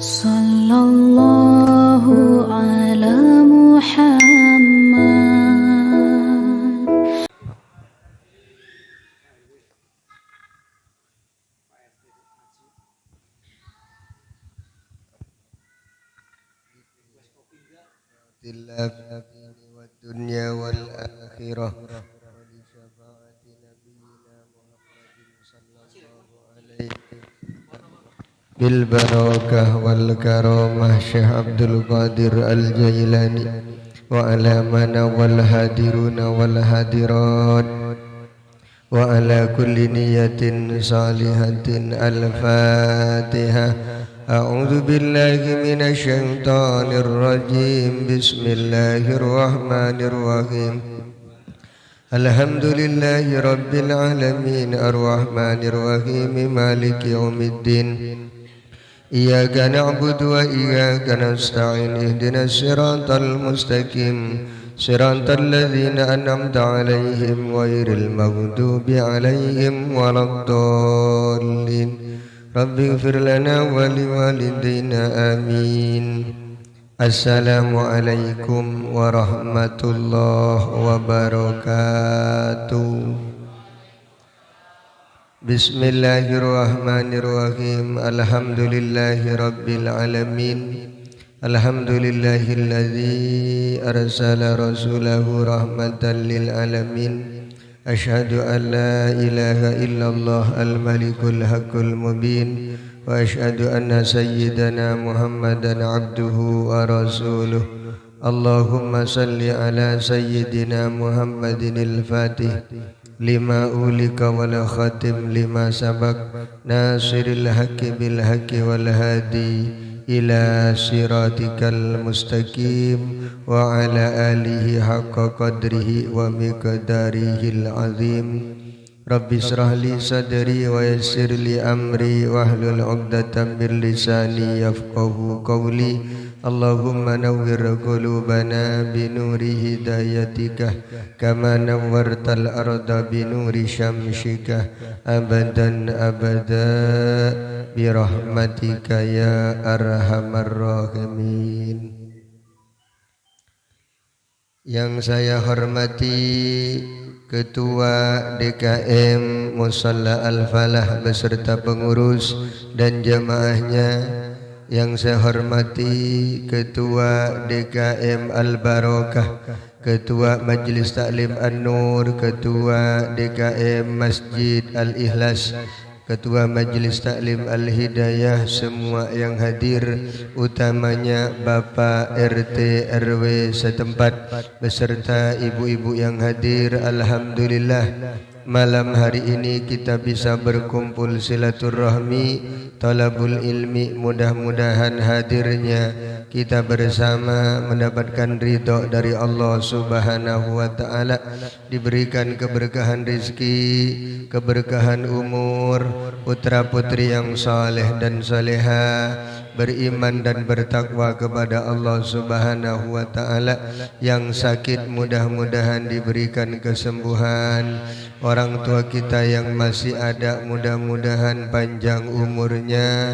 Sallallahu ala Muhammad. Dunya wal akhirah bil barakah wal karamah Syekh Abdul Qadir Al Jailani wa ala mana wal hadiruna wal hadirat wa ala kulli niyatin salihatin al-fatihah. A'udzu billahi minasy syaithanir rajim. Bismillahirrahmanirrahim. Alhamdulillahi rabbil alamin arrahmanir rahim maliki yaumiddin. Iyyaka na'budu wa iyyaka nasta'in ihdinas siratal mustaqim siratal ladzina an'amta 'alaihim ghairil maghdubi 'alaihim waladdallin. Rabbighfir lana wa liwalidayna amin. Assalamualaikum warahmatullahi wabarakatuh. Bismillahirrahmanirrahim. Alhamdulillahi rabbil alamin. Alhamdulillahilladzi arsala rasulahu rahmatan lil alamin. Asyhadu an la ilaha illallah al-malikul haqqul mubin wa asyhadu anna sayyidana Muhammadan abduhu wa rasuluh. Allahumma salli ala sayyidina Muhammadin al-fatih lima ulika wal khatim lima sabak nasiril haqqi bil haqqi wal hadi ila siratikal mustaqim wa ala alihi haqqa qadrihi wa miqdarihil azim. Rabbi israh li sadri wa yassir li amri wahlul 'uqdatam min lisani yafqahu qawli. Allahumma nawwir qulubana binuri hidayatika kama nawwartal arda binuri syamsika abadan abada birahmatika ya arhamar rahimin. Yang saya hormati Ketua DKM Musalla Al-Falah beserta pengurus dan jamaahnya. Yang saya hormati Ketua DKM Al-Barakah, Ketua Majelis Taklim An-Nur, Ketua DKM Masjid Al-Ikhlas, Ketua Majelis Taklim Al-Hidayah, semua yang hadir, utamanya Bapak RT RW setempat beserta ibu-ibu yang hadir. Alhamdulillah, malam hari ini kita bisa berkumpul silaturahmi, talabul ilmi. Mudah-mudahan hadirnya kita bersama mendapatkan ridha dari Allah Subhanahu wa taala, diberikan keberkahan rezeki, keberkahan umur, putra-putri yang saleh dan saleha, beriman dan bertakwa kepada Allah Subhanahu wa taala. Yang sakit mudah-mudahan diberikan kesembuhan. Orang tua kita yang masih ada mudah-mudahan panjang umurnya.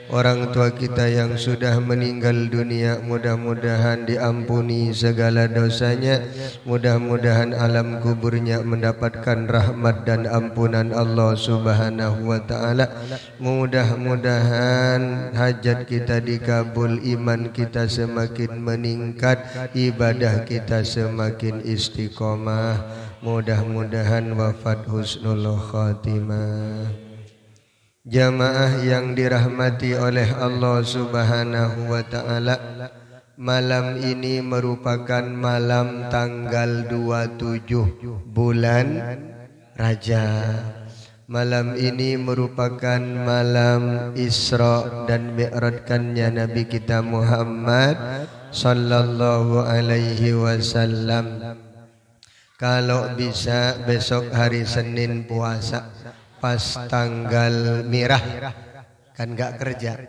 Orang tua kita yang sudah meninggal dunia mudah-mudahan diampuni segala dosanya. Mudah-mudahan alam kuburnya mendapatkan rahmat dan ampunan Allah Subhanahu wa taala. Mudah-mudahan hajat kita dikabul, iman kita semakin meningkat, ibadah kita semakin istiqomah. Mudah-mudahan wafat husnul khatimah. Jamaah yang dirahmati oleh Allah Subhanahu wa taala, malam ini merupakan malam tanggal 27 bulan Rajab. Malam ini merupakan malam Isra dan Mi'rajkannya Nabi kita Muhammad sallallahu alaihi wasallam. Kalau bisa besok hari Senin puasa pas tanggal merah, kan gak kerja.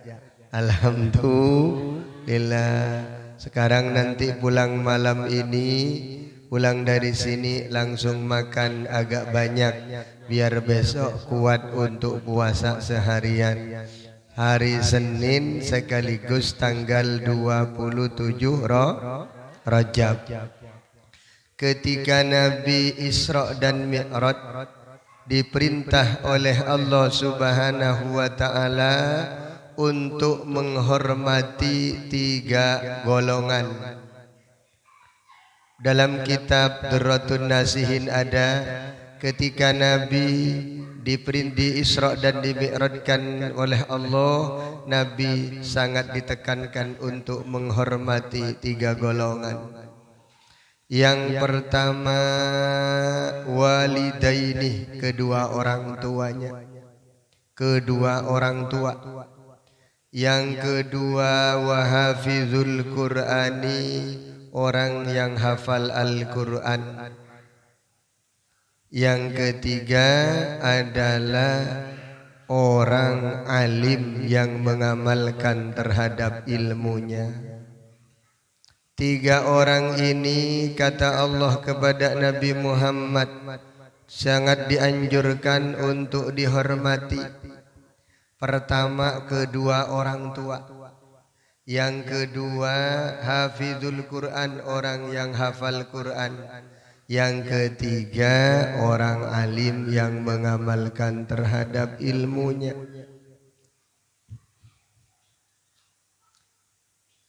Alhamdulillah. Sekarang nanti pulang malam ini, pulang dari sini langsung makan agak banyak biar besok kuat untuk puasa seharian. hari Senin sekaligus tanggal 27 Rajab. Ketika Nabi Isra dan Mi'raj diperintah oleh Allah Subhanahu wa taala untuk menghormati 3 golongan. Dalam kitab Durratun Nasihin ada ketika Nabi di Isra dan dimi'rajkan oleh Allah, Nabi sangat ditekankan untuk menghormati 3 golongan. Yang pertama walidaini, kedua orang tuanya, kedua orang tua. Yang kedua wahafizul Qur'ani, orang yang hafal Al-Quran. Yang ketiga adalah orang alim yang mengamalkan terhadap ilmunya. 3 orang ini kata Allah kepada Nabi Muhammad sangat dianjurkan untuk dihormati. Pertama kedua orang tua. Yang kedua hafizul Quran, orang yang hafal Quran. Yang ketiga orang alim yang mengamalkan terhadap ilmunya.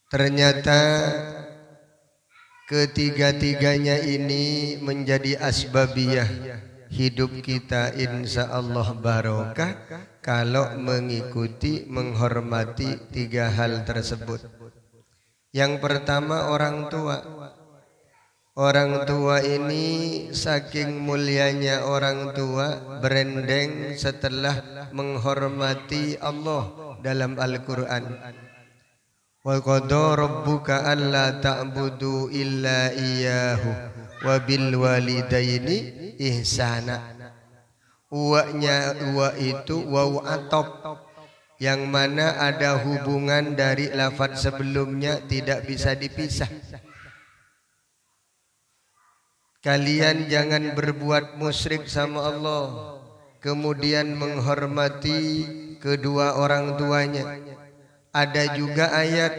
Ternyata ketiga-tiganya ini menjadi asbabiyah hidup kita insya Allah barokah kalau mengikuti menghormati 3 hal tersebut. Yang pertama orang tua. Orang tua ini saking mulianya orang tua berendeng setelah menghormati Allah dalam Al-Quran. Wa qada rabbuka alla ta'budu illa iyyahu wa bil walidaini ihsana. Uwanya uwa itu waw atop, yang mana ada hubungan dari lafaz sebelumnya, tidak bisa dipisah. Kalian jangan berbuat musyrik sama Allah, kemudian menghormati kedua orang tuanya. Ada juga ayat,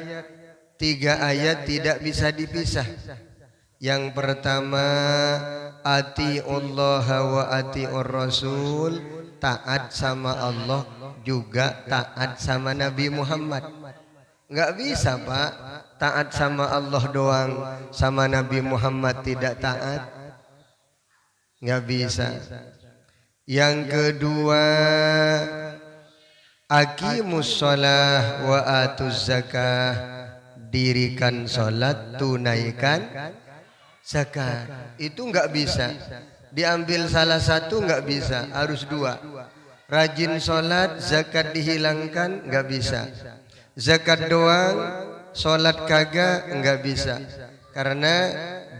3 ayat tidak bisa dipisah. Yang pertama atiullah wa atiur rasul, taat sama Allah juga taat sama Nabi Muhammad. Enggak bisa Pak, taat sama Allah doang, sama Nabi Muhammad tidak taat. Enggak bisa. Yang kedua aqimus shalah wa atuz zakah, dirikan salat, tunaikan zakat. Itu enggak bisa diambil salah satu, enggak bisa, harus 2. Rajin salat, zakat dihilangkan, enggak bisa. Zakat doang, salat kagak, enggak bisa. Karena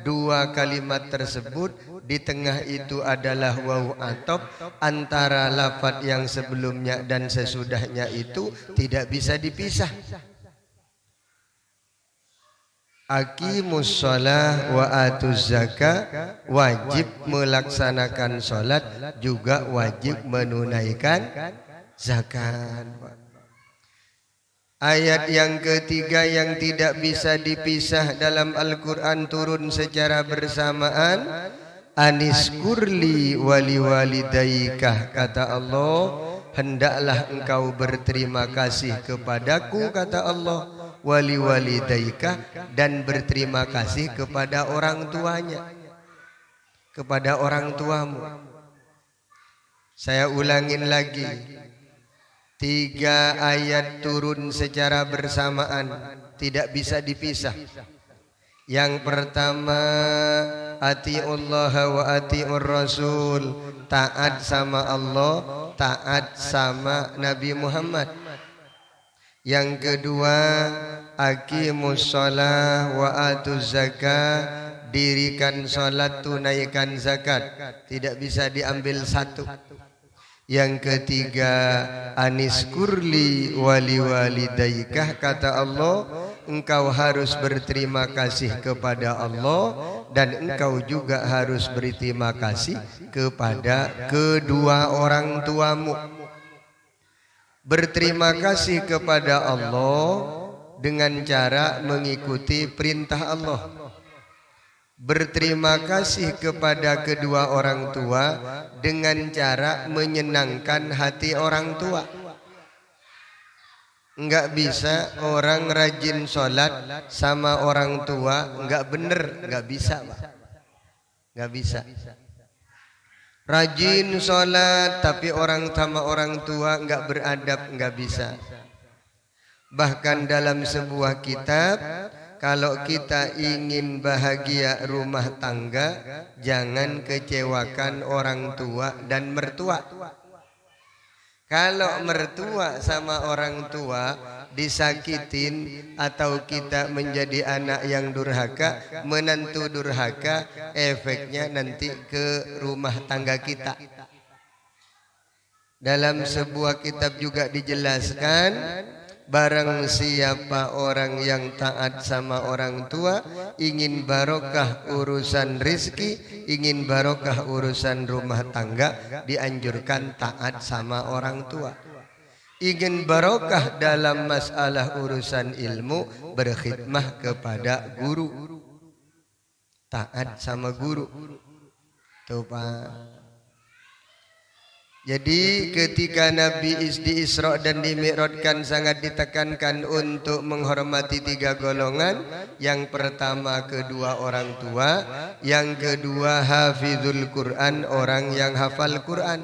2 kalimat tersebut di tengah itu adalah waw atop, antara lafaz yang sebelumnya dan sesudahnya itu tidak bisa dipisah. Aqimus shalah wa atuz zakah, wajib melaksanakan salat, juga wajib menunaikan zakat. Ayat yang ketiga yang tidak bisa dipisah dalam Al-Quran turun secara bersamaan. Aniskurli wali walidaikah, kata Allah, hendaklah engkau berterima kasih kepadaku, kata Allah, wali walidaikah, dan berterima kasih kepada orang tuanya, kepada orang tuamu. Saya ulangin lagi, 3 ayat turun secara bersamaan, tidak bisa dipisah. Yang pertama atiullah wa atiur rasul, taat sama Allah, taat sama Nabi Muhammad. Yang kedua aqimus shalah wa atuz zakah, dirikan salat, tunaikan zakat, tidak bisa diambil satu. Yang ketiga aniskurli wali walidaikah, kata Allah, engkau harus berterima kasih kepada Allah dan engkau juga harus berterima kasih kepada kedua orang tuamu. berterima kasih kepada Allah dengan cara mengikuti perintah Allah. Berterima kasih kepada kedua orang tua dengan cara menyenangkan hati orang tua. Enggak bisa orang rajin sholat sama orang tua enggak bener, enggak bisa Pak. Enggak bisa. Rajin sholat tapi orang sama orang tua enggak beradab, enggak bisa. Bahkan dalam sebuah kitab, kalau kita ingin bahagia rumah tangga, jangan kecewakan orang tua dan mertua. Kalau mertua sama orang tua disakitin atau kita menjadi anak yang durhaka, menantu durhaka, efeknya nanti ke rumah tangga kita. Dalam sebuah kitab juga dijelaskan, barang siapa orang yang taat sama orang tua, ingin barokah urusan rizki, ingin barokah urusan rumah tangga, dianjurkan taat sama orang tua. Ingin barokah dalam masalah urusan ilmu, berkhidmah kepada guru, taat sama guru. Tuh Pak. Jadi ketika Nabi di Isra dan di Mi'rajkan sangat ditekankan untuk menghormati tiga golongan. Yang pertama kedua orang tua, yang kedua hafizul Quran, orang yang hafal Quran,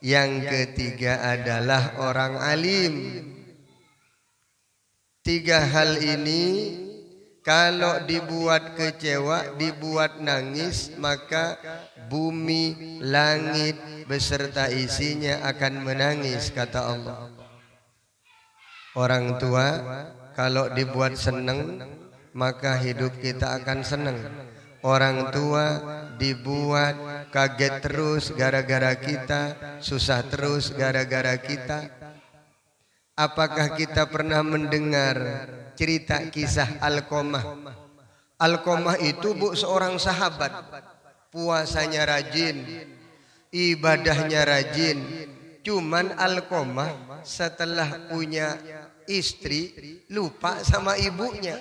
yang ketiga adalah orang alim. Tiga hal ini kalau dibuat kecewa, dibuat nangis, maka bumi, langit beserta isinya akan menangis, kata Allah. Orang tua kalau dibuat senang, maka hidup kita akan senang. Orang tua dibuat kaget terus gara-gara kita, susah terus gara-gara kita. Apakah kita pernah mendengar cerita kisah Alqamah? Alqamah itu Bu seorang sahabat, puasanya rajin, ibadahnya rajin. Cuman Alqamah setelah punya istri lupa sama ibunya.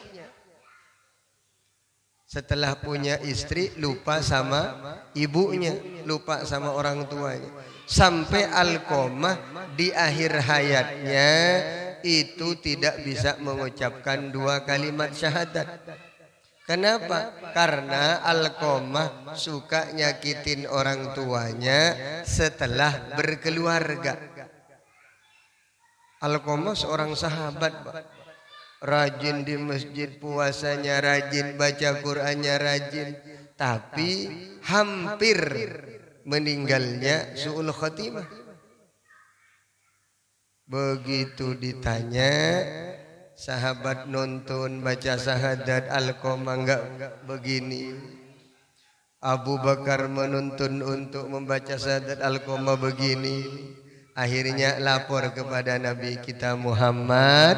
Setelah punya istri lupa sama ibunya, lupa sama orang tuanya. Sampai Alqamah di akhir hayatnya itu tidak bisa mengucapkan dua kalimat syahadat. Kenapa? Karena Alqamah suka nyakitin orang tuanya setelah berkeluarga. Alqamah seorang sahabat, Pak. Rajin di masjid, puasanya rajin, baca Qur'annya rajin, tapi hampir meninggalnya su'ul khatimah. Begitu ditanya, sahabat nonton baca syahadat, Alqamah enggak begini. Abu Bakar menuntun untuk membaca syahadat, Alqamah begini. Akhirnya lapor kepada Nabi kita Muhammad,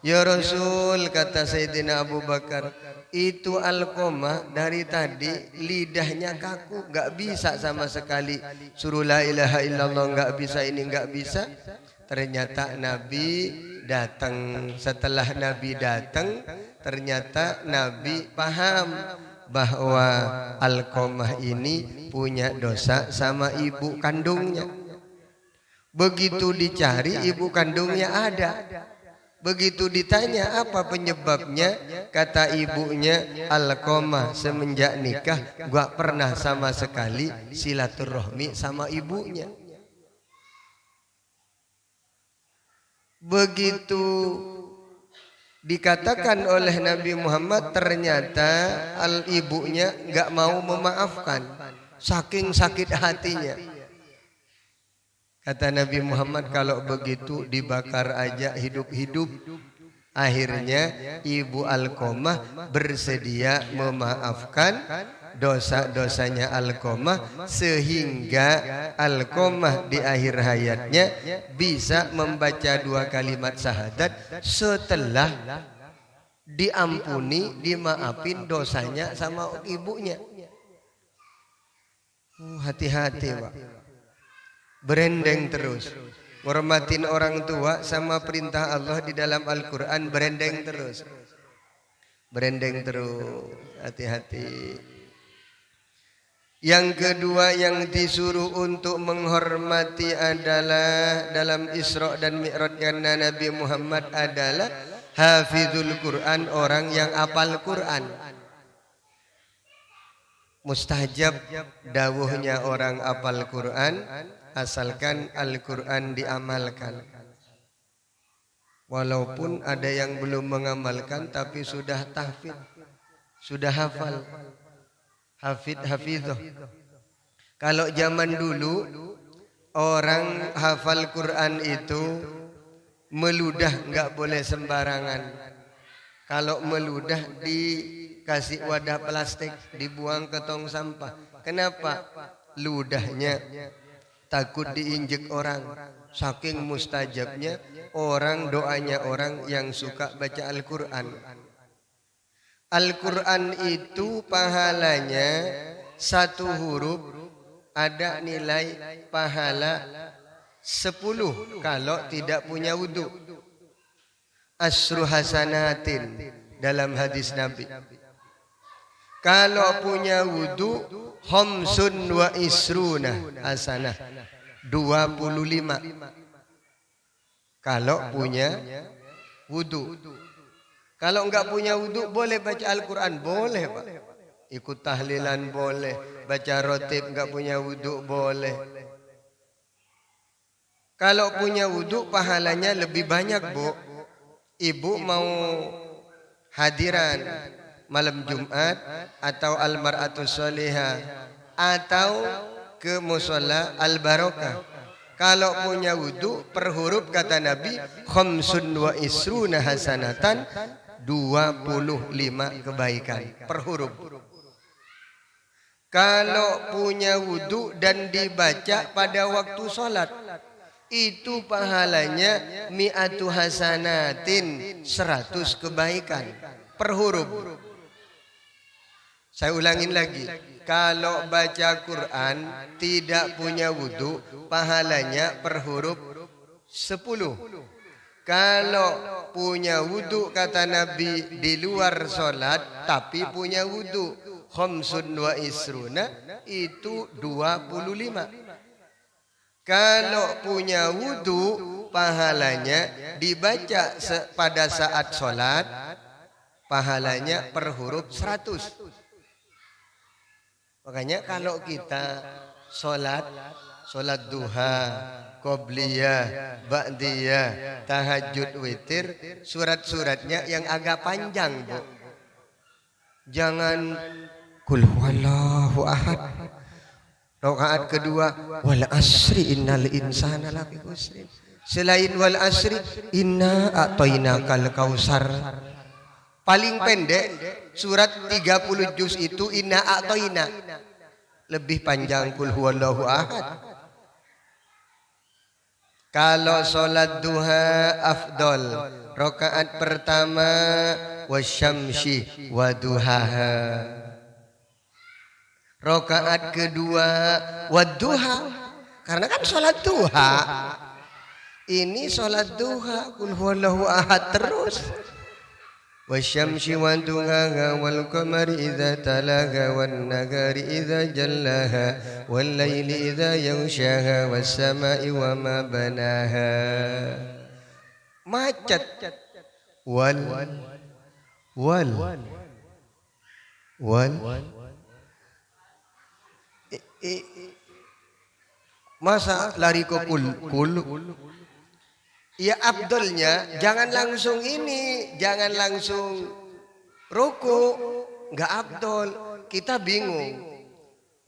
ya Rasul, kata Sayyidina Abu Bakar, itu Alqamah dari tadi lidahnya kaku, gak bisa sama sekali suruh la ilaha illallah, gak bisa ini, gak bisa. Ternyata Nabi datang. Setelah Nabi datang, ternyata Nabi paham bahwa Alqamah ini punya dosa sama ibu kandungnya. Begitu dicari, ibu kandungnya ada. Begitu ditanya apa penyebabnya, kata ibunya, Alqamah semenjak nikah gak pernah sama sekali silaturahmi sama ibunya. Begitu dikatakan oleh Nabi Muhammad, ternyata ibunya gak mau memaafkan, saking sakit hatinya. Kata Nabi Muhammad, kalau begitu dibakar aja hidup-hidup. Akhirnya ibu Alqamah bersedia memaafkan dosa-dosanya Alqamah, sehingga Alqamah di akhir hayatnya bisa membaca dua kalimat syahadat setelah diampuni, dimaafin dosanya sama ibunya. Hati-hati Pak, berendeng terus. Ngormatin orang tua sama perintah Allah di dalam Al-Quran berendeng terus. Berendeng terus. Hati-hati. Yang kedua yang disuruh untuk menghormati adalah dalam Isra dan Mi'rajnya Nabi Muhammad adalah hafizul Quran, orang yang hafal Quran. Mustajab dawuhnya orang hafal Quran asalkan Al-Quran diamalkan. Walaupun ada yang belum mengamalkan tapi sudah tahfidz, sudah hafal. Hafidhah. Kalau zaman dulu orang hafal Quran itu meludah nggak boleh sembarangan. Kalau meludah dikasih wadah plastik, dibuang ke tong sampah. Kenapa? Ludahnya takut diinjek orang. Saking mustajabnya orang, doanya orang yang suka baca Al-Quran. Al-Quran itu pahalanya satu huruf ada nilai pahala 10 kalau tidak punya wudu. Asru hasanatin dalam hadis Nabi. Kalau punya wudu khamsun wa isruna hasanah 25. Kalau punya wudu. Kalau enggak punya wudu boleh baca Al-Quran, boleh Pak. Ikut tahlilan boleh, baca rotib enggak punya wudu boleh. Kalau punya wudu pahalanya lebih banyak Bu. Ibu mau hadiran malam Jumat atau al-mar'atus sholihah atau ke mushola al-barokah. Kalau punya wudu per huruf kata Nabi khamsun wa isruna hasanatan 25 kebaikan per huruf. Kalau punya wudu dan dibaca pada waktu sholat itu pahalanya mi'atu hasanatin 100 kebaikan per huruf. Saya ulangin lagi. Kalau baca Quran tidak punya wudu pahalanya per huruf 10. Kalau punya wudu kata Nabi di luar sholat tapi punya wudu khamsun wa isruna itu 25. Kalau punya wudu pahalanya dibaca pada saat sholat pahalanya per huruf 100. Makanya kalau kita sholat duha, qobliyah, ba'diyah, tahajud, witir, surat-suratnya yang agak panjang Bu. Jangan kul huwallahu ahad. Rakaat kedua wal asri innal insana lafi khusr. Selain wal asri inna a'tainakal kausar. Paling pendek surat 30 juz itu inna a'taina. Lebih panjang kul huwallahu ahad. Kalau sholat duha afdol, rakaat pertama wasyamsi wa duhaha. Rakaat kedua wadduha. Karena kan sholat duha. Ini sholat duha kul huwallahu ahad terus. Wasyamsi wa duhaha wal qamari idza talaha wan nahari idza jallaha wal laili idza yaghshaha was samai wa ma banaha. Macet. Wal masa lari ke kul. Ya abdulnya jangan langsung ini, jangan langsung ruku, enggak abdul. Kita bingung.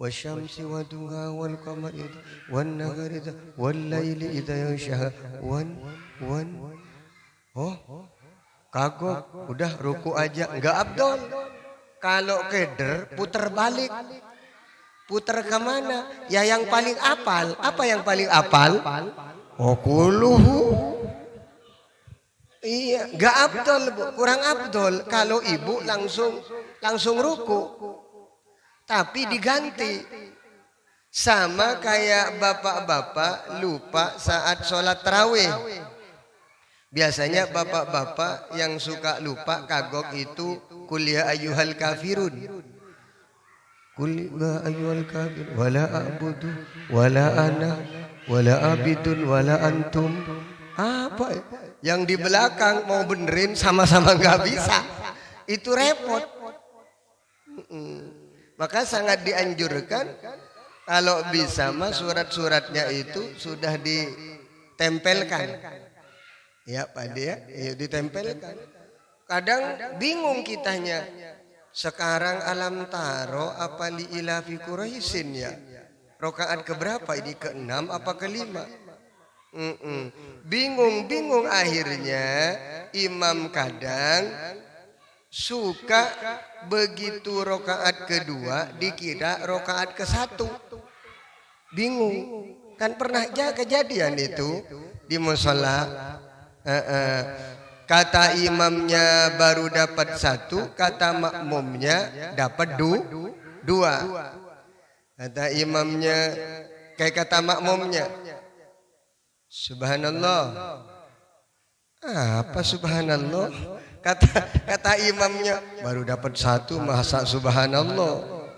Wasyamsi wa duha wal qamari wan nahari wal laili idza yaghshaha wan. Oh. Kagok, udah ruku aja enggak abdul. Kalau keder putar balik. Putar kemana? Ya yang paling apal. Apa yang paling apal? Oh kuluhu. Iya, enggak abdul, kurang abdul. Kalau ibu langsung ruku. Tapi diganti. Sama kayak bapak-bapak lupa saat sholat tarawih. Biasanya bapak-bapak yang suka lupa kagok itu kuliah ayyuhal kafirun. Kuliah ayyuhal kafirun wala a'budu wala ana wala abidun wala antum. Apa yang di belakang mau benerin sama-sama nggak bisa. Itu repot. Maka sangat dianjurkan kalau bisa mah surat-suratnya itu sudah ditempelkan. Ya Pak De ya, ditempelkan. Kadang bingung kitanya. Sekarang alam taro apa li ilafi Quraisyin ya? Rokaat keberapa ini? Ke-6 apa ke-5? Bingung akhirnya imam kadang suka begitu rokaat kedua dikira rokaat ke-1. Bingung. Kan pernah kejadian itu di mushola. Kata imamnya baru dapat 1, kata makmumnya dapat 2. Kata imamnya kayak kata makmumnya, subhanallah. Apa subhanallah? Kata imamnya baru dapat 1 masa subhanallah.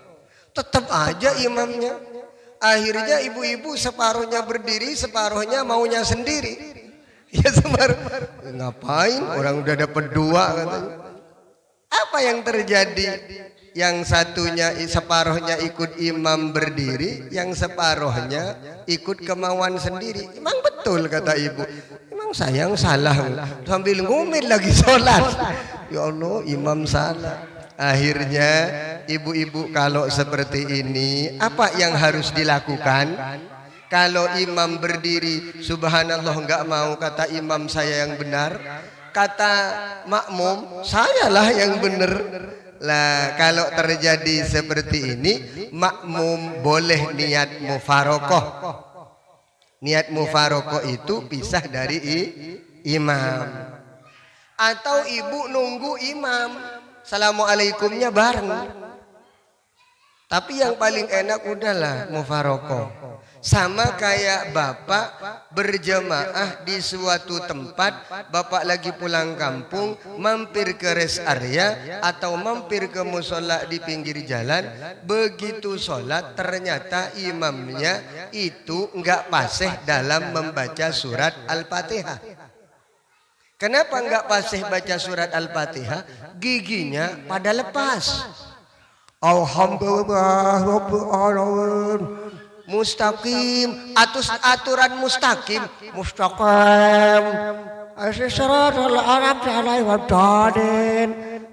Tetap aja imamnya. Akhirnya ibu-ibu separuhnya berdiri, separuhnya maunya sendiri. Ya separuh. Ngapain? Orang udah dapat 2 katanya. Apa yang terjadi? Yang satunya separuhnya ikut imam berdiri, yang separuhnya ikut kemauan sendiri. Emang betul kata ibu. Emang saya yang salah. Sambil ngumil lagi sholat. Ya Allah, imam salah. Akhirnya ibu-ibu kalau seperti ini, apa yang harus dilakukan? Kalau imam berdiri, subhanallah enggak mau, kata imam saya yang benar. Kata makmum, sayalah yang benar. Lah kalau terjadi seperti ini, makmum boleh niat mufarokoh. Niat mufarokoh itu pisah dari imam. Atau ibu nunggu imam, assalamualaikumnya bareng. Tapi yang paling enak udahlah mufarokoh. Sama kayak bapak berjemaah di suatu tempat, bapak lagi pulang kampung, mampir ke rest area atau mampir ke musola di pinggir jalan. Begitu sholat ternyata imamnya itu enggak fasih dalam membaca surat Al-Fatihah. Kenapa enggak fasih baca surat Al-Fatihah? Giginya pada lepas. Alhamdulillah Rabbil Alamin. Mustaqim, aturan mustaqim,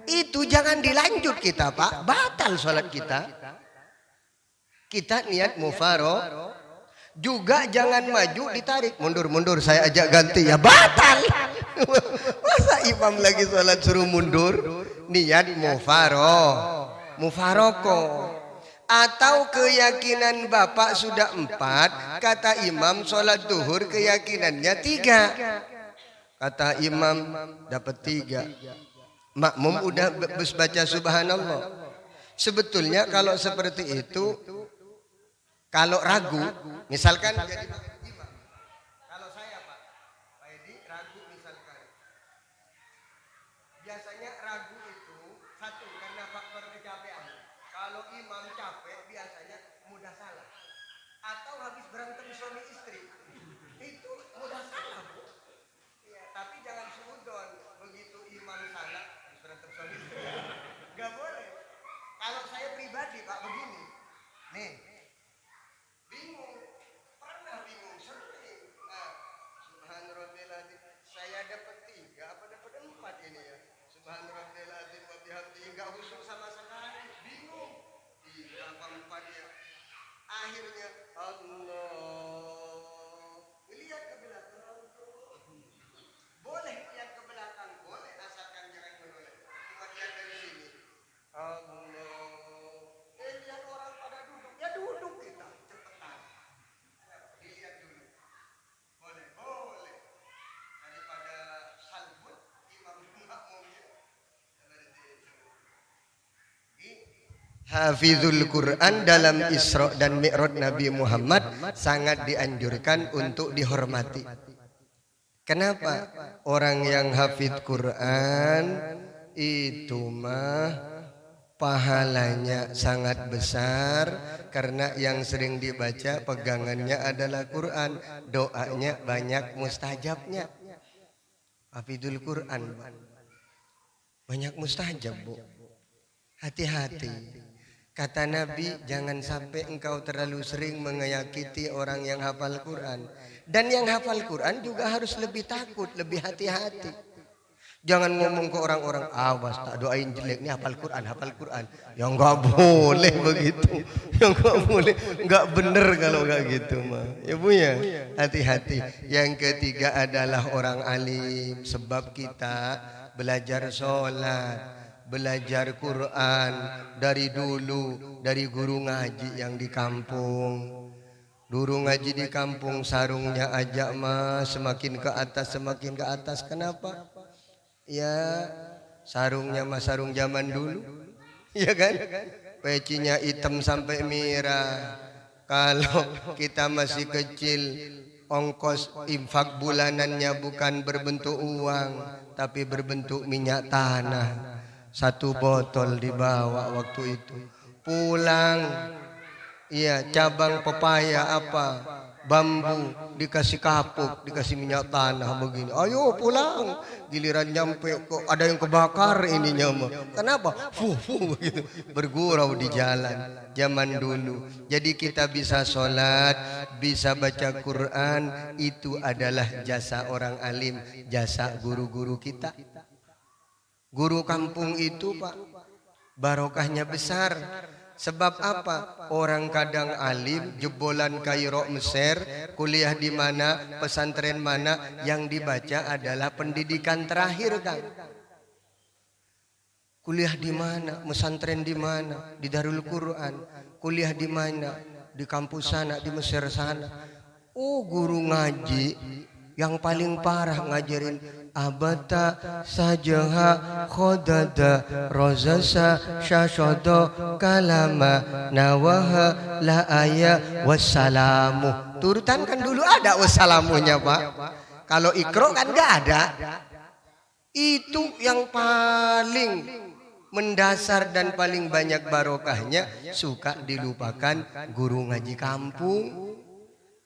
itu jangan dilanjut kita Pak, batal sholat kita. Kita niat mufaro, juga jangan maju ditarik, mundur saya ajak ganti ya, batal. Masa imam lagi sholat suruh mundur, niat mufaroko. Atau keyakinan bapak sudah 4, kata imam sholat duhur keyakinannya 3. Kata imam dapat 3. Makmum udah baca subhanallah. Sebetulnya kalau seperti itu, kalau ragu, misalkan jadi imam. Kalau saya Pak Edi ragu misalkan. Biasanya ragu itu satu karena faktor kecapean. Kalau imam capek biasanya mudah salah. Atau habis berantem suami istri. Itu mudah salah Bu. Ya, tapi jangan suudon. Begitu imam salah habis berantem suami istri. Gak boleh. Kalau saya pribadi Pak begini. Nih. Bingung. Pernah bingung sering. Nah, subhanallah saya dapat 3 apa dapat 4 ini ya. Subhanallah wa bihamdihi enggak khusyuk sama sekali. Bingung. 3 apa 4 ya. Akhirnya Allah lihat ke belakang hafizul Quran dalam Isra dan Mi'raj Nabi Muhammad sangat dianjurkan untuk dihormati. Kenapa? Orang yang hafiz Quran itu mah pahalanya sangat besar karena yang sering dibaca pegangannya adalah Quran, doanya banyak mustajabnya. Hafizul Quran banyak mustajab, Bu. Hati-hati. Kata Nabi, jangan sampai engkau terlalu sering menyakiti orang yang hafal Quran. Dan yang hafal Quran juga harus lebih takut, lebih hati-hati. Jangan ngomong ke orang-orang, awas tak doain jelek, ini hafal Quran, hafal Quran. Ya enggak boleh begitu. Ya enggak boleh, enggak bener kalau enggak gitu mah. Ya Bu ya, hati-hati. Yang ketiga adalah orang alim. Sebab kita belajar sholat, belajar Quran dari dulu, dari guru ngaji yang di kampung. Guru ngaji di kampung sarungnya aja mah semakin ke atas, semakin ke atas. Kenapa? Ya sarungnya mah sarung zaman dulu, ya kan? Pecinya hitam sampai merah. Kalau kita masih kecil, ongkos infak bulanannya bukan berbentuk uang, tapi berbentuk minyak tanah. 1 botol dibawa waktu itu. Pulang, iya cabang pepaya apa, bambu dikasih kapuk, dikasih minyak tanah begini. Ayo pulang. Giliran nyampe kok ada yang kebakar ininya mah. Kenapa? Fuh gitu. Bergurau di jalan zaman dulu. Jadi kita bisa sholat, bisa baca Quran, itu adalah jasa orang alim, jasa guru-guru kita. Guru kampung itu Pak, barokahnya besar. Sebab apa? Orang kadang alim, jebolan Kairo Mesir, kuliah di mana, pesantren mana, yang dibaca adalah pendidikan terakhir kan. Kuliah di mana, pesantren di mana, di Darul Quran. Kuliah di mana, di kampus sana, di Mesir sana. Oh guru ngaji yang paling parah ngajarin abata sajaha khodada rozasa syashodo kalama nawaha la aya wassalamu. Turutan kan dulu ada wassalamunya Pak. Kalau ikro kan gak ada. Itu yang paling mendasar dan paling banyak barokahnya. Suka dilupakan guru ngaji kampung.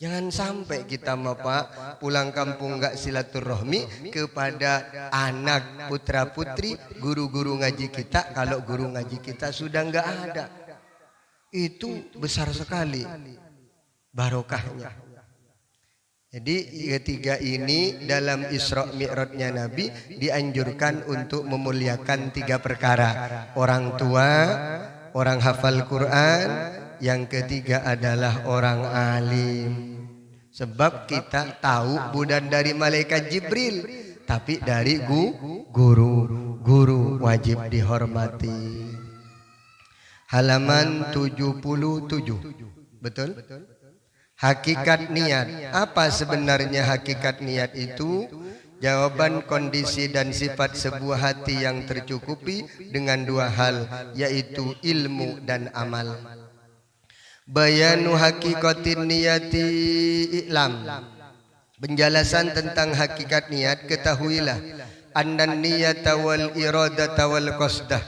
Jangan sampai kita Pak pulang kampung gak silaturahmi kepada anak putra putri guru-guru ngaji kita. Kalau guru ngaji kita sudah gak ada, itu besar sekali barokahnya. Jadi ketiga ini dalam Isra Mi'rajnya Nabi dianjurkan untuk memuliakan 3 perkara. Orang tua, orang hafal Quran, yang ketiga adalah orang alim. Sebab kita tahu bukan dari malaikat Jibril, tapi dari guru. Guru wajib dihormati. Halaman 77. Betul? Hakikat niat. Apa sebenarnya hakikat niat itu? Jawaban kondisi dan sifat sebuah hati yang tercukupi dengan 2 hal, yaitu ilmu dan amal. Bayanu hakikatin niyati i'lam. Penjelasan tentang hakikat niat, ketahuilah annan niyata wal iradata wal qasdah,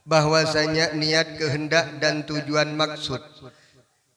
bahwasanya niat, kehendak dan tujuan maksud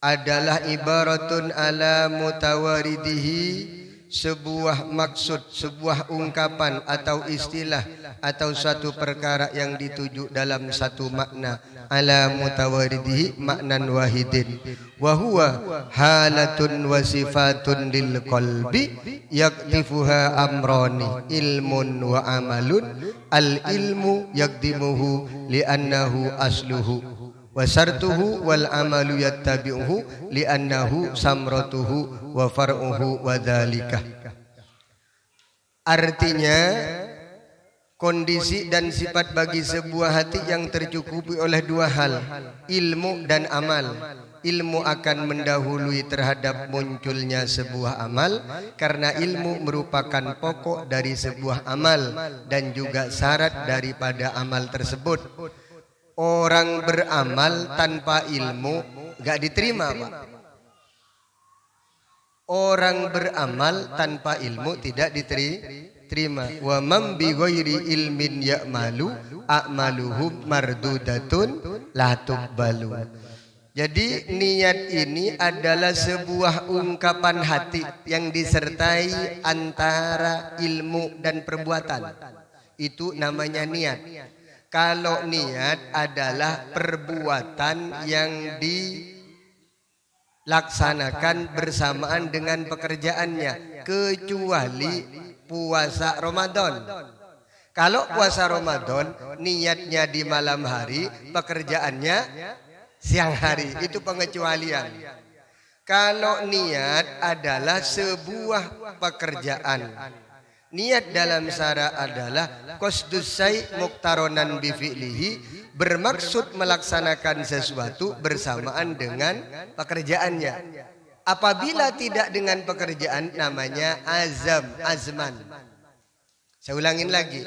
adalah ibaratun ala mutawaridihi, sebuah maksud, sebuah ungkapan atau istilah atau satu perkara yang dituju dalam satu makna, ala mutawaridihi maknan wahidin, wa huwa halatun wa sifatun lil qalbi yaktifuha amrani ilmun wa amalun. Al ilmu yakdimuhu li'annahu asluhu wa sartuhu wal amalu yattabi'uhu li'annahu samratuhu wa far'uhu wa dhalika. Artinya kondisi dan sifat bagi sebuah hati yang tercukupi oleh 2 hal, ilmu dan amal. Ilmu akan mendahului terhadap munculnya sebuah amal, karena ilmu merupakan pokok dari sebuah amal dan juga syarat daripada amal tersebut. Orang beramal tanpa ilmu gak diterima, Pak. Orang beramal tanpa ilmu tidak diterima. Wa man bi ghairi ilmin ya'malu a'maluhum mardudatun la tuqbalu. Jadi niat ini adalah sebuah ungkapan hati yang disertai antara ilmu dan perbuatan. Itu namanya niat. Kalau niat adalah perbuatan yang dilaksanakan bersamaan dengan pekerjaannya, kecuali puasa Ramadan. Kalau puasa Ramadan niatnya di malam hari, pekerjaannya siang hari, itu pengecualian. Kalau niat adalah sebuah pekerjaan, niat dalam syara adalah qasdus syai' muqtaronan bi fi'lihi, bermaksud melaksanakan sesuatu bersamaan dengan pekerjaannya. Apabila tidak dengan pekerjaan namanya azman. Saya ulangin lagi.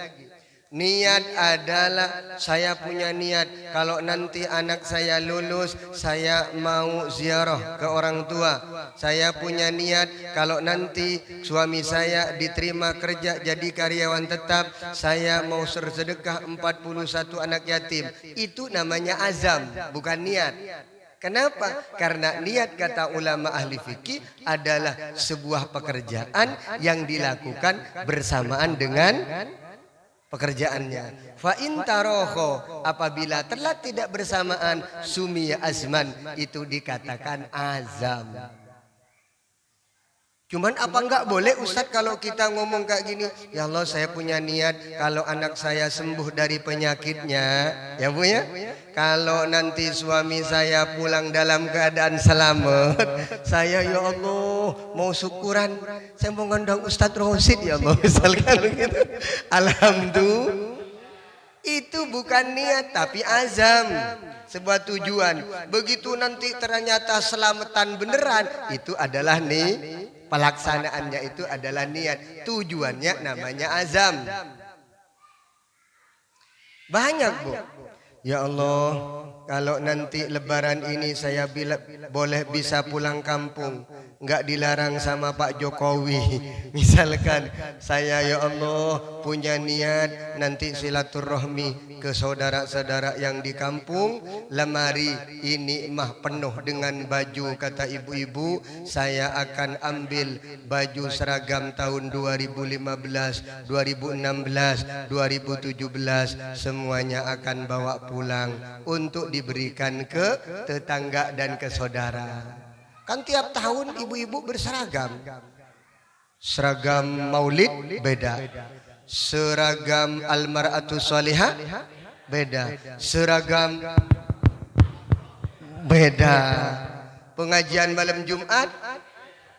Niat adalah saya punya niat kalau nanti anak saya lulus saya mau ziarah ke orang tua. Saya punya niat kalau nanti suami saya diterima kerja jadi karyawan tetap, saya mau sedekah 41 anak yatim. Itu namanya azam, bukan niat. Kenapa? Karena niat, kata ulama ahli fikih, adalah sebuah pekerjaan yang dilakukan bersamaan dengan pekerjaannya. Fa in taroho, apabila telah tidak bersamaan, sumiya azman, itu dikatakan azam. Cuman apa enggak boleh Ustadz kalau kita ngomong kayak gini, ya Allah saya punya niat kalau anak saya sembuh dari penyakitnya, ya Bu ya. Kalau nanti suami saya pulang dalam keadaan selamat, saya ya Allah mau syukuran, saya mau ngundang Ustadz Rosid ya Allah, misalkan begitu. Alhamdulillah. Itu bukan niat tapi azam, sebuah tujuan. Begitu nanti ternyata selamatan beneran, itu adalah nih pelaksanaannya, itu adalah niat. Tujuannya namanya azam. Banyak Bu. Ya Allah, kalau nanti lebaran ini saya boleh bisa pulang kampung, nggak dilarang sama Pak Jokowi. Misalkan saya ya Allah punya niat nanti silaturahmi ke saudara-saudara yang di kampung, lemari ini mah penuh dengan baju, kata ibu-ibu, saya akan ambil baju seragam tahun 2015, 2016, 2017, semuanya akan bawa pulang untuk diberikan ke tetangga dan ke saudara. Kan tiap tahun ibu-ibu berseragam. Seragam maulid beda. Seragam almar'atu sholihah beda. Seragam beda. Pengajian malam Jumat,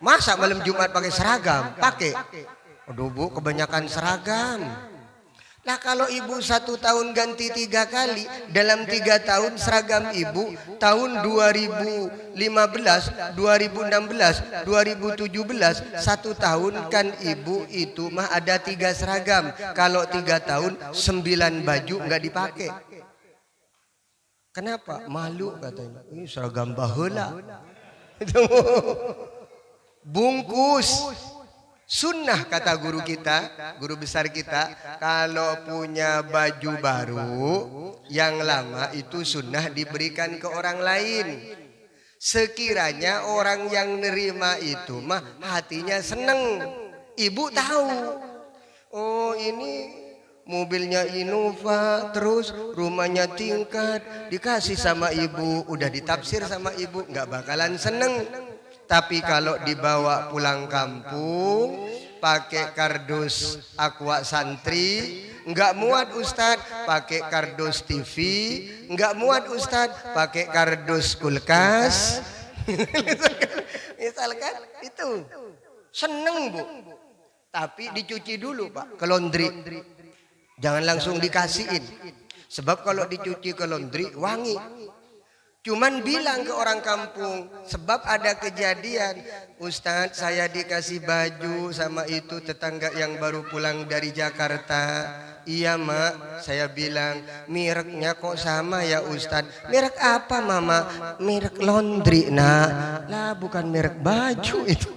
masa malam Jumat pakai seragam? Pakai. Aduh Bu, kebanyakan seragam. Nah kalau ibu 1 tahun ganti 3 kali, dalam 3 tahun seragam ibu tahun 2015, 2016, 2017, 1 tahun kan ibu itu mah ada 3 seragam. Kalau 3 tahun 9 baju nggak dipakai. Kenapa? Malu katanya. Ini seragam baheula. Bungkus. Sunnah, kata guru kita, guru besar kita, kalau punya baju baru yang lama itu sunnah diberikan ke orang lain. Sekiranya orang yang nerima itu mah hatinya seneng. Ibu tahu, oh ini mobilnya Innova, terus rumahnya tingkat, dikasih sama ibu, udah ditafsir sama ibu, nggak bakalan seneng. Tapi kalau dibawa pulang kampung pakai kardus aqua santri, enggak muat Ustadz pakai kardus TV, enggak muat Ustadz pakai kardus kulkas. Misalkan itu seneng Bu, tapi dicuci dulu Pak ke laundry, jangan langsung dikasihin, sebab kalau dicuci ke laundry wangi. Cuman bilang ke orang kampung, sebab ada kejadian, Ustadz saya dikasih baju sama itu tetangga yang baru pulang dari Jakarta. Iya mak, saya bilang mereknya kok sama ya Ustadz. Merek apa mama? Merek laundry nak. Lah bukan merek baju itu.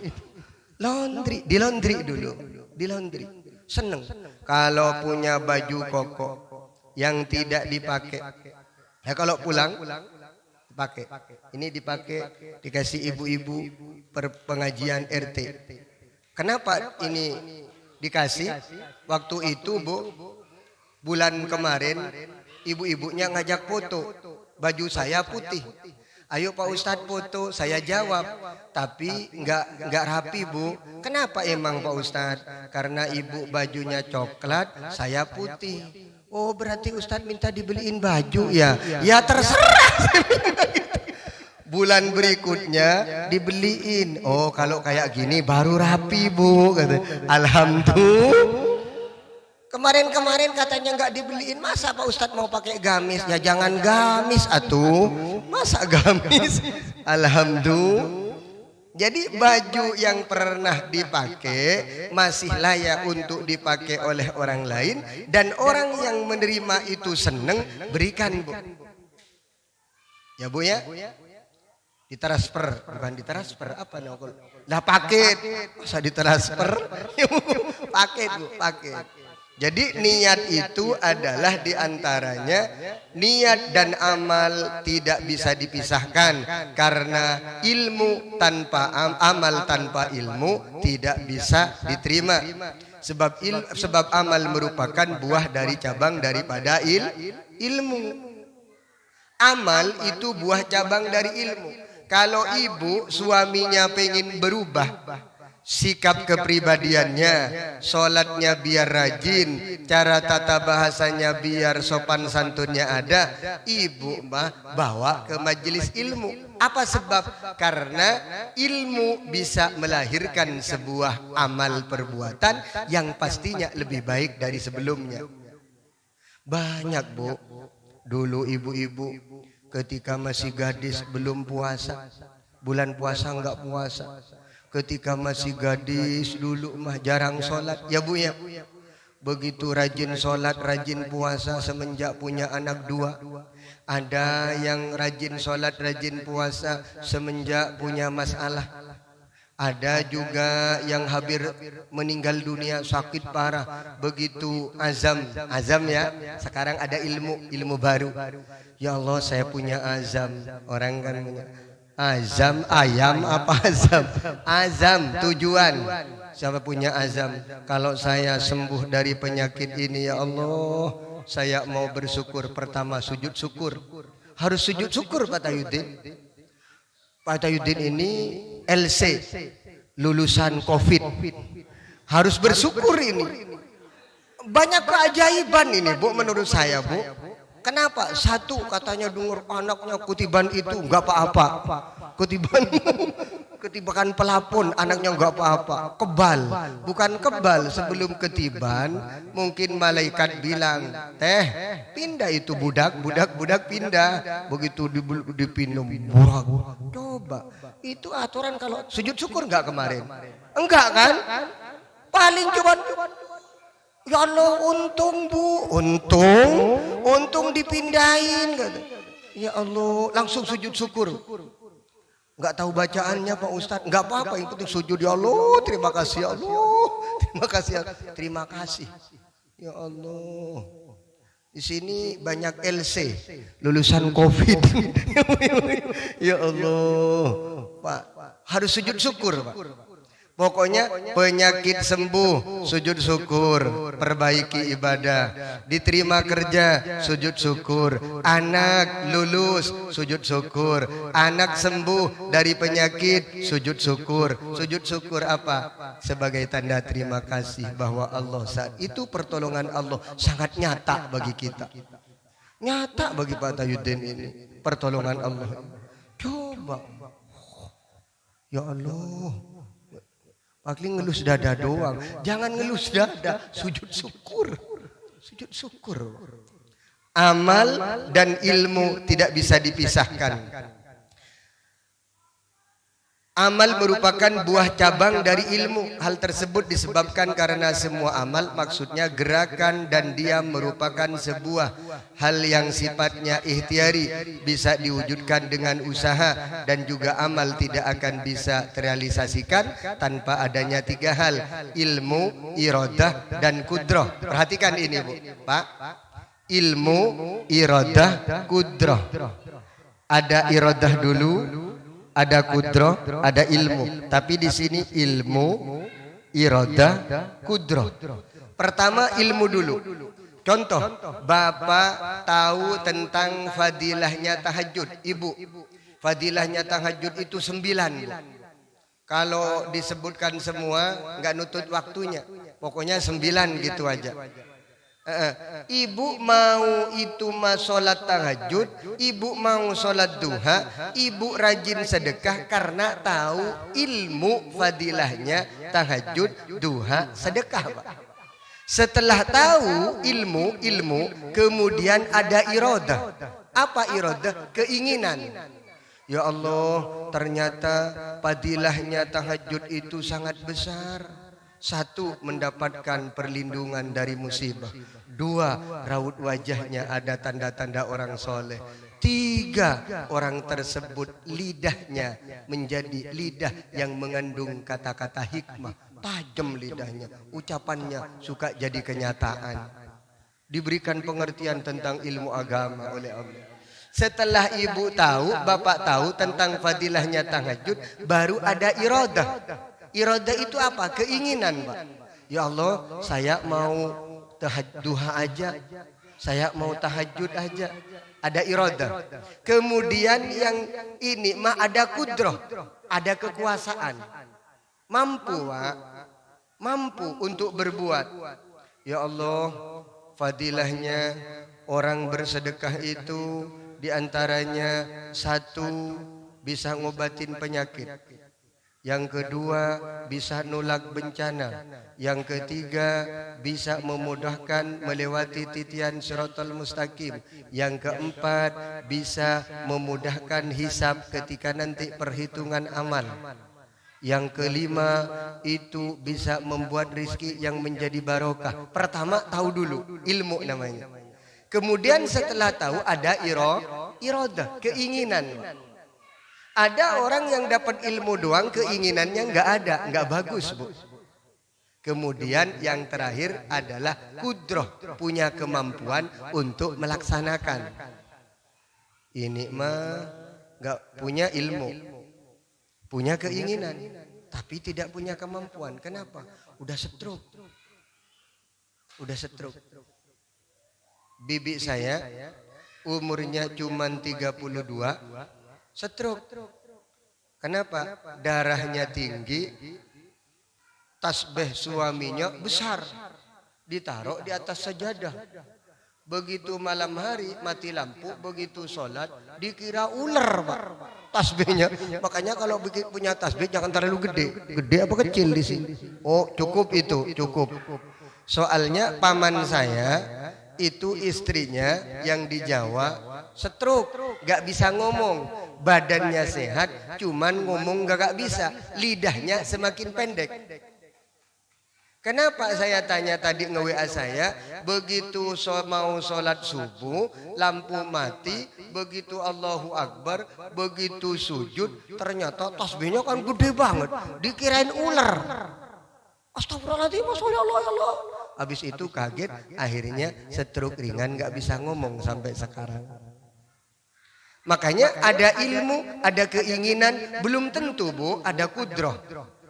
Laundry, di laundry dulu, di laundry. Seneng kalau punya baju koko yang tidak dipakai. Ya kalau pulang pakai. Ini dipakai, dikasih ibu-ibu pengajian RT. Kenapa ini dikasih? Waktu itu Bu, bulan kemarin ibu-ibunya ngajak foto. Baju saya putih. Ayo Pak Ustadz foto, saya jawab. Tapi enggak rapi Bu. Kenapa emang Pak Ustadz? Karena ibu bajunya coklat, saya putih. Oh berarti Ustadz minta dibeliin baju ya? Ya terserah. Bulan berikutnya dibeliin. Oh kalau kayak gini baru rapi Bu. Alhamdulillah. Kemarin katanya nggak dibeliin. Masa Pak Ustadz mau pakai gamis? Ya jangan gamis atuh. Masa gamis? Alhamdulillah. Jadi baju yang pernah dipakai masih layak untuk dipakai oleh orang lain, dan orang yang menerima itu seneng, berikan Bu. Ya Bu ya, ditransfer, bukan ditransfer apa nih? Lah paket, masa ditransfer? Paket Bu, paket. Jadi niat itu adalah diantaranya niat dan amal tidak bisa dipisahkan, karena ilmu tanpa amal tanpa ilmu tidak bisa diterima. Sebab amal merupakan buah dari cabang daripada ilmu. Amal itu buah cabang dari ilmu. Kalau ibu suaminya pengen berubah sikap kepribadiannya, sholatnya biar rajin, cara tata bahasanya biar sopan santunnya ada, ibu mah bawa ke majelis ilmu. Apa sebab? Karena ilmu bisa melahirkan sebuah amal perbuatan yang pastinya lebih baik dari sebelumnya. Banyak Bu, dulu ibu-ibu ketika masih gadis belum puasa, bulan puasa enggak puasa. Ketika masih gadis dulu mah jarang sholat ya Bu ya. Begitu rajin sholat, rajin puasa semenjak punya anak 2. Ada yang rajin sholat, rajin puasa semenjak punya masalah. Ada juga yang hampir meninggal dunia sakit parah. Begitu azam ya. Sekarang ada ilmu baru. Ya Allah saya punya azam. Orang kan punya azam, ayam apa azam? Azam tujuan. Siapa punya azam? Kalau saya sembuh dari penyakit ini ya Allah, saya mau bersyukur. Pertama sujud syukur. Harus sujud syukur Pak Tayudin. Pak Tayudin ini LC, lulusan COVID. Harus bersyukur ini. Banyak keajaiban ini Bu menurut saya Bu. Kenapa? Satu katanya dengar anaknya ketiban itu enggak apa-apa. Ketiban pelapon anaknya enggak apa-apa. Kebal. Bukan kebal, sebelum ketiban mungkin malaikat bilang, "Teh, pindah itu budak pindah." Begitu dipinum burak. Coba. Itu aturan kalau sujud syukur enggak kemarin? Enggak kan? Paling cuma ya Allah untung Bu, untung dipindahin kata. Ya Allah langsung sujud syukur. Enggak tahu bacaannya Pak Ustadz, enggak apa-apa, yang penting sujud ya Allah, terima kasih ya Allah. Terima kasih. Ya Allah. Di sini banyak LC, lulusan COVID. Ya Allah. Pak, harus sujud syukur, Pak. Pokoknya penyakit sembuh, sujud syukur, perbaiki ibadah, diterima kerja, sujud syukur, anak lulus, sujud syukur, anak sembuh dari penyakit, sujud syukur. Sujud syukur apa? Sebagai tanda terima kasih bahwa Allah saat itu pertolongan Allah sangat nyata bagi kita. Nyata bagi Pak Tayudin ini pertolongan Allah. Coba, ya Allah. Paling ngelus dada doang. Jangan ngelus dada, sujud syukur. Sujud syukur. Amal dan ilmu tidak bisa dipisahkan. Amal merupakan buah cabang dari ilmu. Hal tersebut disebabkan karena semua amal, maksudnya gerakan dan diam, merupakan sebuah hal yang sifatnya ikhtiari, bisa diwujudkan dengan usaha, dan juga amal tidak akan bisa terrealisasikan tanpa adanya tiga hal: ilmu, iradah, dan kudrah. Perhatikan ini, Bu, Pak. Ilmu, iradah, kudrah. Ada iradah dulu, ada kudrah, ada ilmu. Tapi di sini ilmu, iradah, kudrah. Pertama ilmu dulu. Contoh, Bapak tahu tentang fadilahnya tahajud. Ibu, fadilahnya tahajud itu 9. Kalau disebutkan semua nggak nutut waktunya. Pokoknya 9 gitu aja. Ibu mau itu sholat tahajud, ibu mau sholat duha, ibu rajin sedekah karena tahu ilmu fadilahnya tahajud, duha, sedekah, Pak. Setelah tahu ilmu, kemudian ada iradah. Apa iradah? Keinginan. Ya Allah, ternyata fadilahnya tahajud itu sangat besar. 1, mendapatkan perlindungan dari musibah. 2, raut wajahnya ada tanda-tanda orang soleh. 3, orang tersebut lidahnya menjadi lidah yang mengandung kata-kata hikmah. Tajam lidahnya, ucapannya suka jadi kenyataan. Diberikan pengertian tentang ilmu agama oleh Allah. Setelah ibu tahu, bapak tahu tentang fadilahnya tahajud, baru ada iradah. Iradah itu apa? Keinginan, Pak. Ya Allah, saya mau duha aja, saya mau tahajud aja. Ada iradah. Kemudian yang ini ada kudrah, ada kekuasaan. Mampu, Pak. Mampu untuk berbuat. Ya Allah, fadilahnya orang bersedekah itu diantaranya 1, bisa ngobatin penyakit. Yang kedua, bisa nolak bencana. Yang ketiga, bisa memudahkan melewati titian Shiratal Mustaqim. Yang keempat, bisa memudahkan hisab ketika nanti perhitungan amal. Yang kelima, itu bisa membuat rizki yang menjadi barokah. Pertama, tahu dulu, ilmu namanya. Kemudian setelah tahu ada iradah, keinginan. Ada orang yang dapat ilmu doang, keinginannya nggak ada, nggak bagus, Bu. Kemudian yang terakhir adalah kudrah, punya kemampuan untuk melaksanakan. Ini mah nggak punya ilmu, punya keinginan, tapi tidak punya kemampuan. Kenapa? Udah stroke. Bibi saya umurnya cuma 32. Stroke. Kenapa? Darahnya tinggi, tasbih suaminya besar, ditaruh di atas sajadah. Begitu malam hari mati lampu, begitu sholat dikira ular, Pak, tasbihnya. Makanya kalau punya tasbih jangan terlalu gede. Gede apa kecil di sini? Oh, cukup itu, cukup. Soalnya paman saya itu istrinya yang di Jawa stroke, gak bisa ngomong. Badannya sehat, cuman ngomong gak bisa. Lidahnya semakin pendek. Kenapa saya tanya tadi nge-WA saya, begitu mau sholat subuh, lampu mati, begitu Allahu Akbar, begitu sujud, ternyata tasbihnya kan gede banget, dikirain ular. Astagfirullahaladzim, ya Allah. Habis itu kaget, akhirnya stroke ringan, gak bisa ngomong sampai sekarang. Makanya ada ilmu, ada keinginan, belum tentu, Bu, ada kudrah,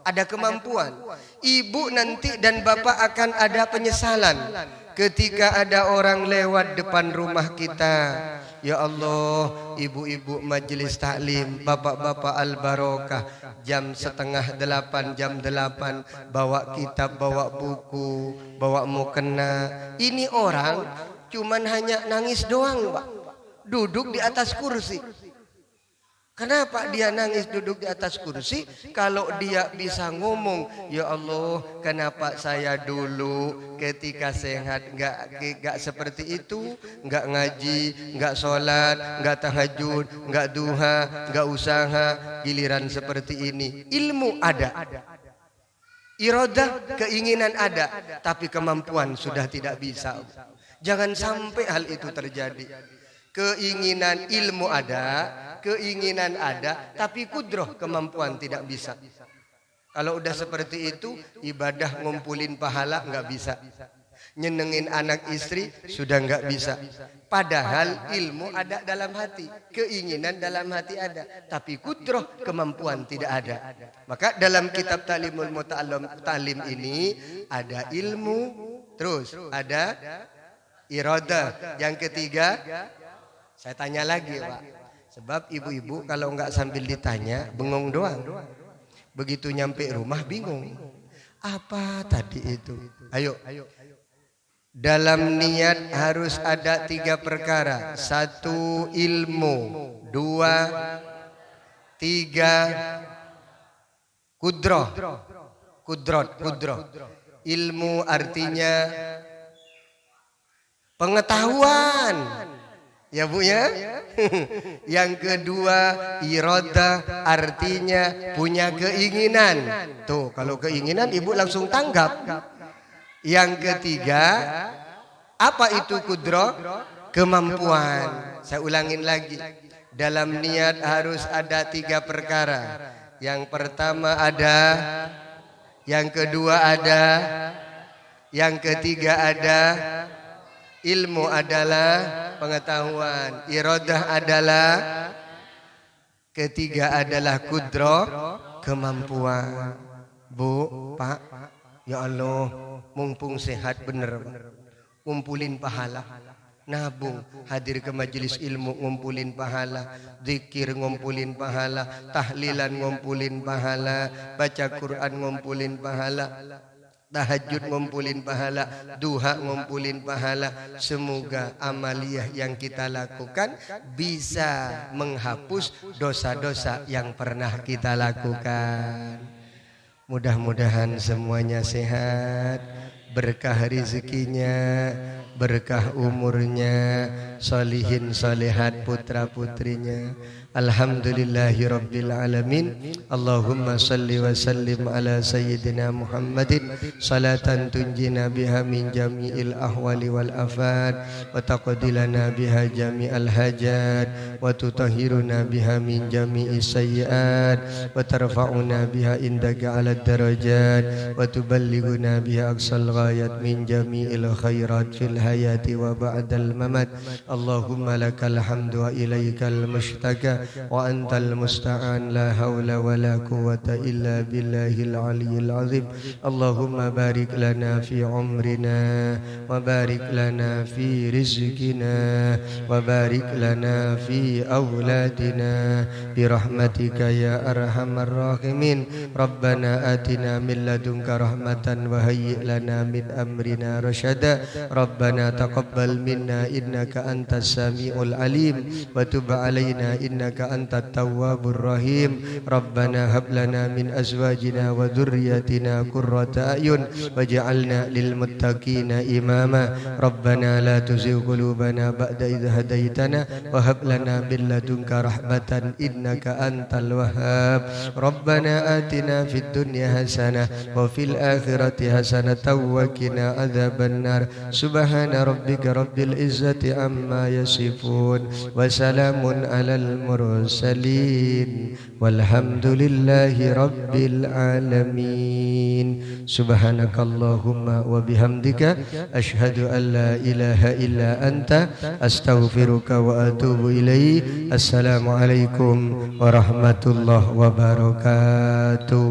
ada kemampuan. Ibu nanti dan bapak akan ada penyesalan ketika ada orang lewat depan rumah kita. Ya Allah, ibu-ibu majelis taklim, bapak-bapak al-barokah, jam 7:30, jam 8, bawa kitab, bawa buku, bawa mukena. Ini orang cuman hanya nangis doang, Pak. Duduk di atas kursi. Kenapa dia nangis duduk di atas kursi? Kalau dia bisa ngomong, ya Allah, kenapa saya dulu ketika sehat nggak seperti itu, nggak ngaji, nggak sholat, nggak tahajud, nggak duha, nggak usaha, giliran seperti ini. Ilmu ada, iradah, keinginan ada, tapi kemampuan sudah tidak bisa. Jangan sampai hal itu terjadi. Keinginan ilmu ada, keinginan ada, tapi kudroh kemampuan tidak bisa. Kalau udah seperti itu, ibadah ngumpulin pahala nggak bisa, nyenengin anak istri sudah nggak bisa. Padahal ilmu ada dalam hati, keinginan dalam hati ada, tapi kudroh kemampuan tidak ada. Maka dalam kitab Ta'limul Muta'allim ini ada ilmu, terus ada iradah. Yang ketiga, saya tanya lagi, Pak. Sebab ibu-ibu kalau nggak sambil ditanya, bengong doang. Begitu nyampe rumah bingung. Apa tadi itu? Ayo. Dalam niat harus ada 3 perkara. 1 ilmu, 2, 3 kudroh. Kudroh. Ilmu artinya pengetahuan. Ya Bu ya. Yang kedua iradah artinya punya keinginan. Tuh kalau keinginan ibu langsung tanggap. Yang ketiga apa itu kudroh? Kemampuan. Saya ulangin lagi. Dalam niat harus ada 3 perkara. Yang pertama ada, yang kedua ada, yang ketiga ada. Ilmu adalah pengetahuan, iradah adalah, ketiga adalah kudroh, kemampuan. Bu, Pak, ya Allah, mumpung sehat bener, ngumpulin pahala, nabung, hadir ke majelis ilmu ngumpulin pahala, zikir ngumpulin pahala, tahlilan ngumpulin pahala, baca Quran ngumpulin pahala, tahajud ngumpulin pahala, duha ngumpulin pahala. Semoga amaliyah yang kita lakukan bisa menghapus dosa-dosa yang pernah kita lakukan. Mudah-mudahan semuanya sehat, berkah rezekinya, berkah umurnya, solihin solihat putra putrinya. Alhamdulillahi Rabbil Alamin. Allahumma salli wa sallim ala Sayyidina Muhammadin salatan tunjina biha min jami'il ahwali wal afad wa taqdilana biha jami'al hajat wa tutahhiruna biha min jami'i sayyiat wa tarfa'una biha indaka ala darajat wa tuballighuna biha aqsal ghayat min jami'il khairat fil hayati wa ba'dal mamat. Allahumma lakal hamdu wa ilaikal mushtaka wa antal musta'an, la hawla wa la quwwata illa billahil aliyyil azim. Allahumma barik lana fi umrina wa barik lana fi rizqina wa barik lana fi awladina bi rahmatika ya arhamar rahimin. Rabbana atina min ladunka rahmatan wa hayyi lana min amrina rasyada. Rabbana taqabbal minna innaka antas samiul alim wa tub alaina innaka antat tawwabur rahim. Rabbana hab lana min azwajina wa dhurriyyatina qurrata a'yun waj'alna lil muttaqina imama. Rabbana la tuzigh qulubana ba'da idh hadaitana wa hab lana min ladunka rahmatan innaka antal wahhab. Rabbana atina fid dunya hasanah wa fil akhirati hasanatan wa qina adzabannar. Subhana rabbika rabbil izzati amma yasifun wa salamun alal mursalin walhamdulillahi rabbil alamin. Subhanakallahumma wa bihamdika asyhadu an la ilaha illa anta astaghfiruka wa atubu ilaik. Assalamualaikum warahmatullahi wabarakatuh.